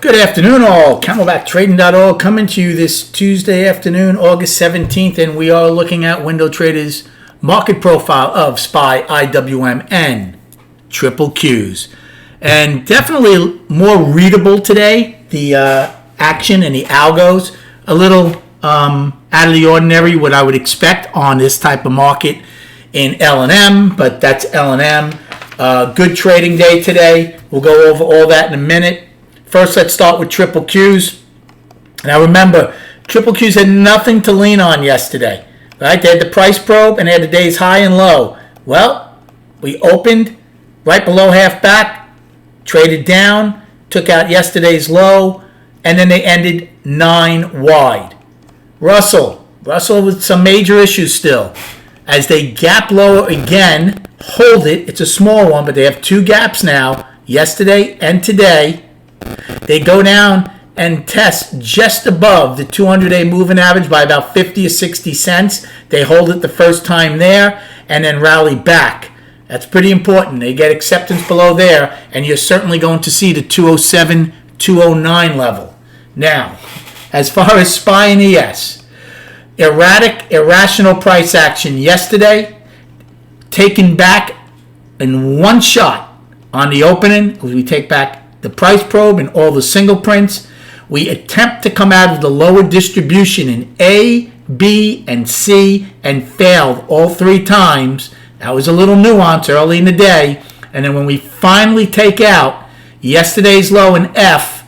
Good afternoon, all. CamelbackTrading.org coming to you this Tuesday afternoon, August 17th, and we are looking at Window Trader's market profile of SPY, IWM, and Triple Qs. And definitely more readable today. The action and the algos, a little out of the ordinary, what I would expect on this type of market in L&M, but that's L&M. Good trading day today. We'll go over all that in a minute. First, let's start with Triple Qs. Now remember, Triple Qs had nothing to lean on yesterday. Right? They had the price probe and they had the day's high and low. Well, we opened right below half back, traded down, took out yesterday's low, and then they ended 9 wide. Russell with some major issues still. As they gap lower again, hold it. It's a small one, but they have 2 gaps now, yesterday and today. They go down and test just above the 200-day moving average by about 50 or 60 cents. They hold it the first time there and then rally back. That's pretty important. They get acceptance below there, and you're certainly going to see the 207, 209 level. Now, as far as SPY and ES, erratic, irrational price action yesterday, taken back in one shot on the opening. We take back the price probe and all the single prints. We attempt to come out of the lower distribution in A, B, and C and failed all 3 times. That was a little nuance early in the day. And then when we finally take out yesterday's low in F,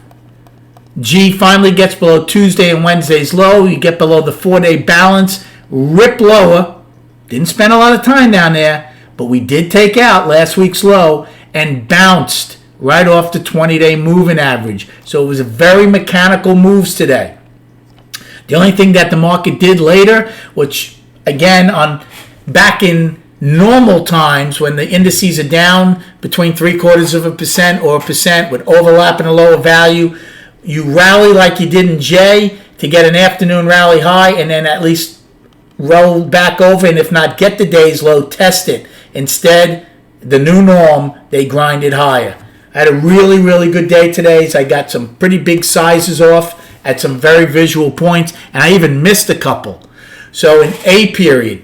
G finally gets below Tuesday and Wednesday's low. You get below the 4-day balance, rip lower. Didn't spend a lot of time down there, but we did take out last week's low and bounced right off the 20-day moving average. So it was a very mechanical moves today. The only thing that the market did later, which again back in normal times when the indices are down between 0.75% or 1% with overlap in a lower value, you rally like you did in J to get an afternoon rally high and then at least roll back over, and if not get the day's low, test it. Instead, the new norm, they grind it higher. I had a really, really good day today. So I got some pretty big sizes off at some very visual points, and I even missed a couple. So in A period,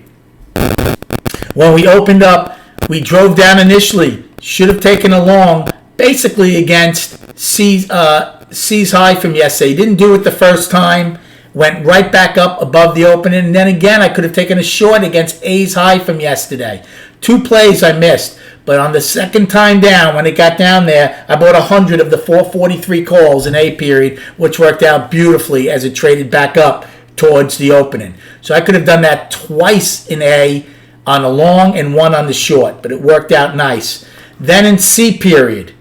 when we opened up, we drove down initially. Should have taken a long, basically against C's high from yesterday. Didn't do it the first time. Went right back up above the opening. And then again, I could have taken a short against A's high from yesterday. 2 plays I missed. But on the second time down, when it got down there, I bought 100 of the 443 calls in A period, which worked out beautifully as it traded back up towards the opening. So I could have done that twice in A on the long and 1 on the short, but it worked out nice. Then in C period,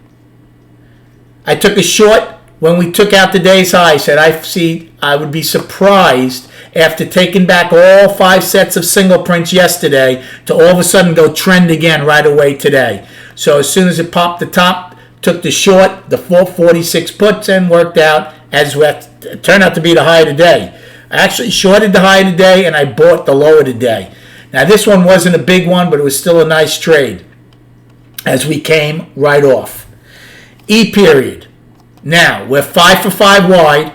I took a short when we took out the day's high. I said I would be surprised after taking back all 5 sets of single prints yesterday to all of a sudden go trend again right away today. So as soon as it popped the top, took the short, the 446 puts and worked out as it turned out to be the high of the day. I actually shorted the high of the day and I bought the low of the day. Now this one wasn't a big one, but it was still a nice trade as we came right off. E period. Now we're 5 for 5 wide.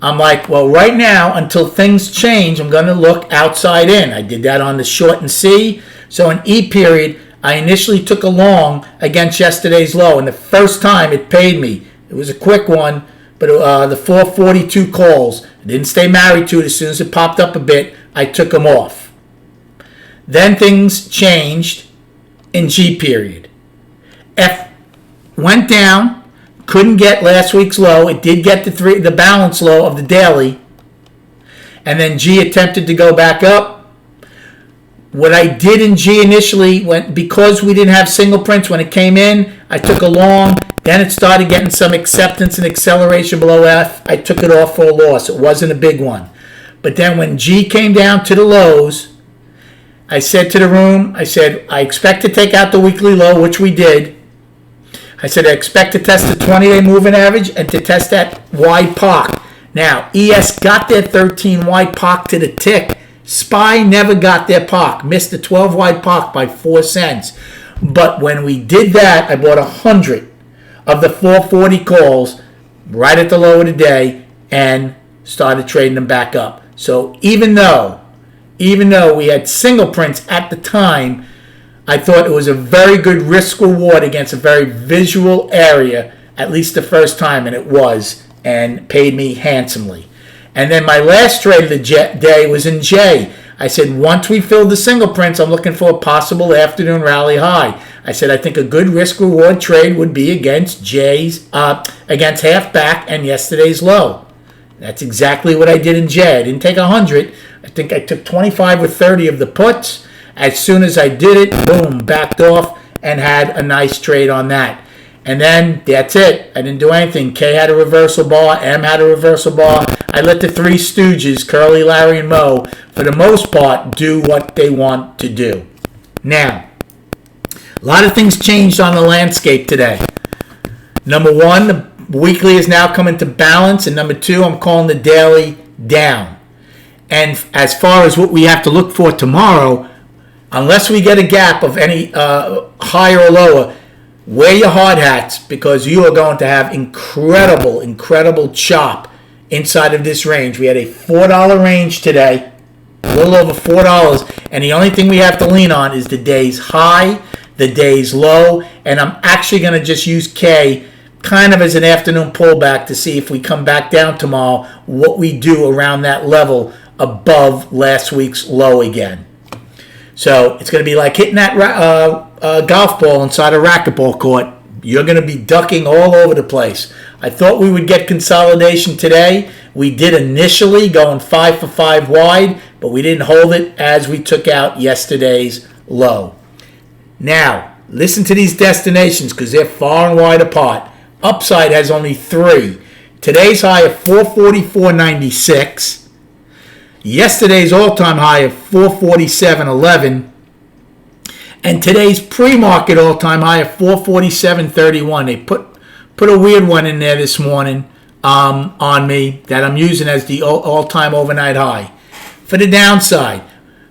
I'm like, well, right now, until things change, I'm going to look outside in. I did that on the short and C. So in E period, I initially took a long against yesterday's low. And the first time it paid me. It was a quick one, but the 442 calls. I didn't stay married to it. As soon as it popped up a bit, I took them off. Then things changed in G period. F went down. Couldn't get last week's low. It did get the balance low of the daily. And then G attempted to go back up. What I did in G initially, because we didn't have single prints when it came in, I took a long. Then it started getting some acceptance and acceleration below F. I took it off for a loss. It wasn't a big one. But then when G came down to the lows, I said to the room, I expect to take out the weekly low, which we did. I said I expect to test the 20-day moving average and to test that wide POC. Now, ES got their 13 wide POC to the tick. SPY never got their POC. Missed the 12 wide POC by 4 cents. But when we did that, I bought 100 of the 440 calls right at the low of the day and started trading them back up. So even though we had single prints at the time, I thought it was a very good risk reward against a very visual area, at least the first time, and it was, and paid me handsomely. And then my last trade of the day was in J. I said, once we fill the single prints, I'm looking for a possible afternoon rally high. I said, I think a good risk reward trade would be against against half back and yesterday's low. That's exactly what I did in J. I didn't take 100. I think I took 25 or 30 of the puts. As soon as I did it, boom, backed off and had a nice trade on that. And then that's it. I didn't do anything. K had a reversal bar. M had a reversal bar. I let the three stooges, Curly, Larry, and Moe, for the most part, do what they want to do. Now, a lot of things changed on the landscape today. Number one, the weekly is now coming to balance. And number two, I'm calling the daily down. And as far as what we have to look for tomorrow, unless we get a gap of any higher or lower, wear your hard hats because you are going to have incredible chop inside of this range. We had a $4 range today, a little over $4, and the only thing we have to lean on is the day's high, the day's low, and I'm actually going to just use K kind of as an afternoon pullback to see if we come back down tomorrow, what we do around that level above last week's low again. So it's going to be like hitting that golf ball inside a racquetball court. You're going to be ducking all over the place. I thought we would get consolidation today. We did initially, going 5 for 5 wide, but we didn't hold it as we took out yesterday's low. Now, listen to these destinations because they're far and wide apart. Upside has only 3. Today's high of 444.96. Yesterday's all-time high of 447.11. And today's pre-market all-time high of 447.31. They put a weird one in there this morning on me that I'm using as the all-time overnight high. For the downside,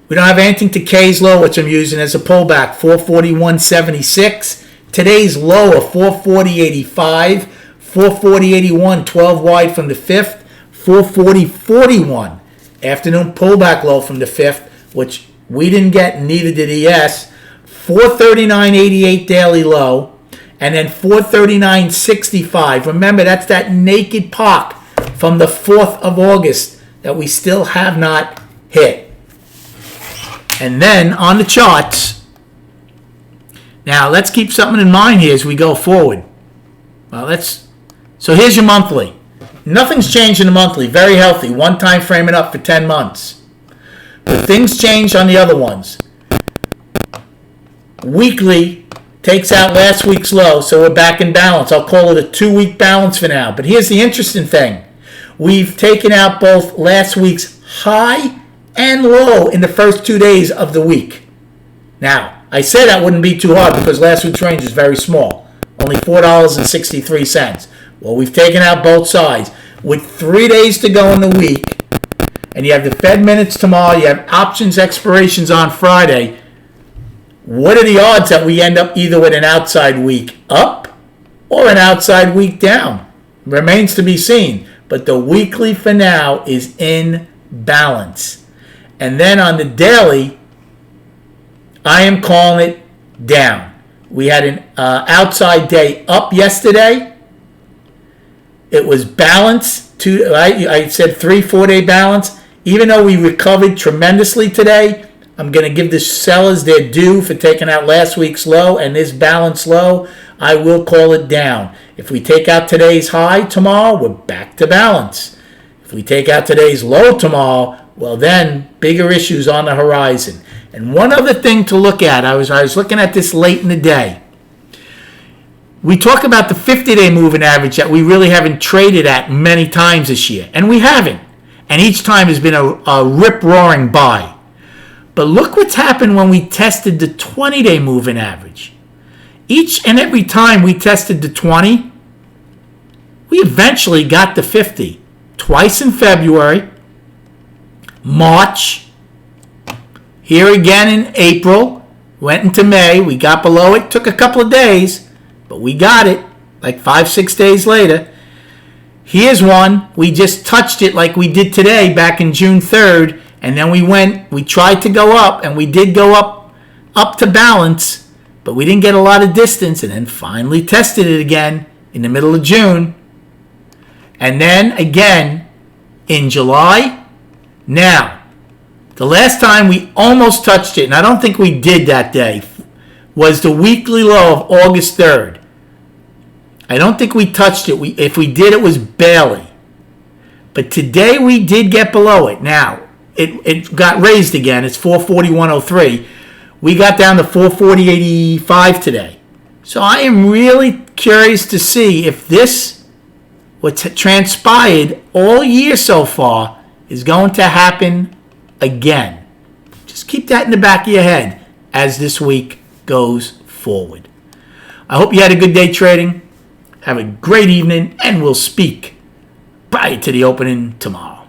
we don't have anything to K's low, which I'm using as a pullback, 441.76. Today's low of 440.85. 440.81, 12 wide from the 5th. 440.41. Afternoon pullback low from the 5th, which we didn't get, neither did ES. 439.88 daily low, and then 439.65. Remember, that's that naked pop from the 4th of August that we still have not hit. And then on the charts, now let's keep something in mind here as we go forward. So here's your monthly. Nothing's changed in the monthly. Very healthy. One time framing up for 10 months. But things changed on the other ones. Weekly takes out last week's low, so we're back in balance. I'll call it a 2-week balance for now. But here's the interesting thing. We've taken out both last week's high and low in the first 2 days of the week. Now, I said that wouldn't be too hard because last week's range is very small. Only $4.63. Well, we've taken out both sides. With 3 days to go in the week, and you have the Fed minutes tomorrow, you have options expirations on Friday, what are the odds that we end up either with an outside week up or an outside week down? Remains to be seen. But the weekly for now is in balance. And then on the daily, I am calling it down. We had an outside day up yesterday. It was balanced. I said 3-4 day balance. Even though we recovered tremendously today, I'm going to give the sellers their due for taking out last week's low and this balance low. I will call it down. If we take out today's high tomorrow, we're back to balance. If we take out today's low tomorrow, well then, bigger issues on the horizon. And one other thing to look at, I was looking at this late in the day. We talk about the 50-day moving average that we really haven't traded at many times this year. And we haven't. And each time has been a rip-roaring buy. But look what's happened when we tested the 20-day moving average. Each and every time we tested the 20, we eventually got the 50. Twice in February, March, here again in April, went into May, we got below it, took a couple of days, but we got it like 5-6 days later. Here's one. We just touched it like we did today back in June 3rd. And then we tried to go up, and we did go up to balance, but we didn't get a lot of distance, and then finally tested it again in the middle of June. And then again in July. Now, the last time we almost touched it, and I don't think we did that day, was the weekly low of August 3rd. I don't think we touched it. If we did, it was barely. But today we did get below it. Now, it got raised again. It's 441.03. We got down to 440.85 today. So I am really curious to see if this, what's transpired all year so far, is going to happen again. Just keep that in the back of your head as this week goes forward. I hope you had a good day trading. Have a great evening, and we'll speak prior to the opening tomorrow.